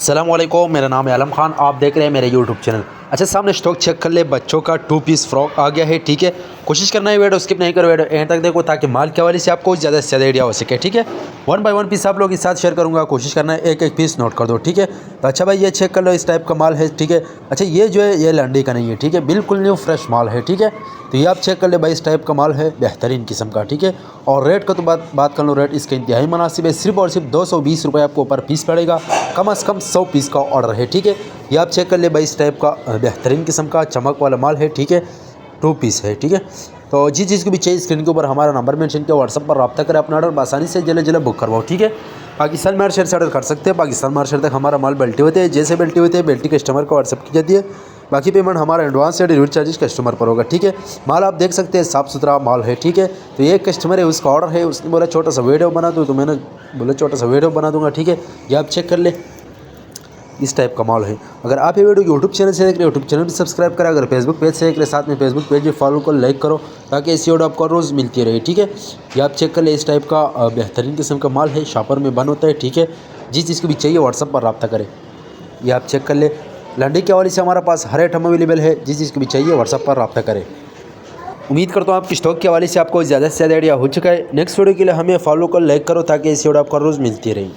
अस्सलामुअलैकुम, मेरा नाम है आलम खान। आप देख रहे हैं मेरे यूट्यूब चैनल। अच्छा, सामने स्टॉक चेक कर ले। बच्चों का 2 पीस फ्रॉक आ गया है। ठीक है, कोशिश करना है वीडियो स्किप नहीं करो, वीडियो एंड तक देखो ताकि माल के हवाले से आपको ज़्यादा से ज़्यादा आइडिया हो सके। ठीक है, 1 बाय 1 पीस आप लोगों के साथ शेयर करूँगा। कोशिश करना है एक एक पीस नोट कर दो। ठीक है, तो अच्छा भाई ये चेक कर लो, इस टाइप का माल है। ठीक है, अच्छा ये जो है ये लंडी का नहीं है। ठीक है, बिल्कुल न्यू फ्रेश माल है। ठीक है, तो ये आप चेक कर ले भाई, इस टाइप का माल है, बेहतरीन किस्म का। ठीक है, और रेट का तो बात कर लो, रेट इसका इंतहाई मुनासिब है। सिर्फ और सिर्फ 220 रुपये आपको पर पीस पड़ेगा। कम से कम 100 पीस का ऑर्डर है। ठीक है, ये आप चेक कर ले भाई, इस टाइप का बेहतरीन किस्म का चमक वाला माल है। ठीक है, 2 पीस है। ठीक है, तो जिस चीज़ को भी चाहिए स्क्रीन के ऊपर हमारा नंबर मेंशन किया, व्हाट्सअप पर रब्ता करें, अपना ऑर्डर आसानी से जल्द बुक करवाओ। ठीक है, पाकिस्तान मार्केट से ऑर्डर कर सकते हैं। पाकिस्तान मार्केट तक हमारा माल बेल्टी होते हैं। जैसे बेल्टी होते हैं, बेल्टी कस्टमर को व्हाट्सअप की जाती है। बाकी पेमेंट हमारा एडवांस या डिलीवरी चार्जेस कस्टमर पर होगा। ठीक है, माल आप देख सकते हैं, साफ़ सुथरा माल है। ठीक है, तो ये कस्टमर है, उसका ऑर्डर है, उसने बोला छोटा सा वीडियो बना दो, तो मैंने बोला छोटा सा वीडियो बना दूंगा। ठीक है, ये आप चेक कर ले, इस टाइप का माल है। अगर आप ये वीडियो यूट्यूब चैनल से देख रहे हो, यूट्यूब चैनल भी सब्सक्राइब करें। अगर फेसबुक पेज से देख रहे, साथ में फेसबुक पेज भी फॉलो कर, लाइक करो, ताकि ऐसी वीडियो आपको रोज़ मिलती रहे। ठीक है, ये आप चेक कर ले, इस टाइप का बेहतरीन किस्म का माल है, शॉपर में बन होता है। ठीक है, जिस चीज़ को भी चाहिए व्हाट्सअप पर रब्ता करें। ये आप चेक कर ले, लंडी के हवाले से हमारे पास हर आइटम अवेलेबल है। जिस चीज़ को भी चाहिए व्हाट्सअप पर रब्ता करें। उम्मीद करता हूँ आपकी स्टॉक के हवाले से आपको ज़्यादा से ज़्यादा आइडिया हो चुका है। नेक्स्ट वीडियो के लिए हमें फॉलो कर, लाइक करो, ताकि ऐसी वीडियो आपको रोज़ मिलती रहे।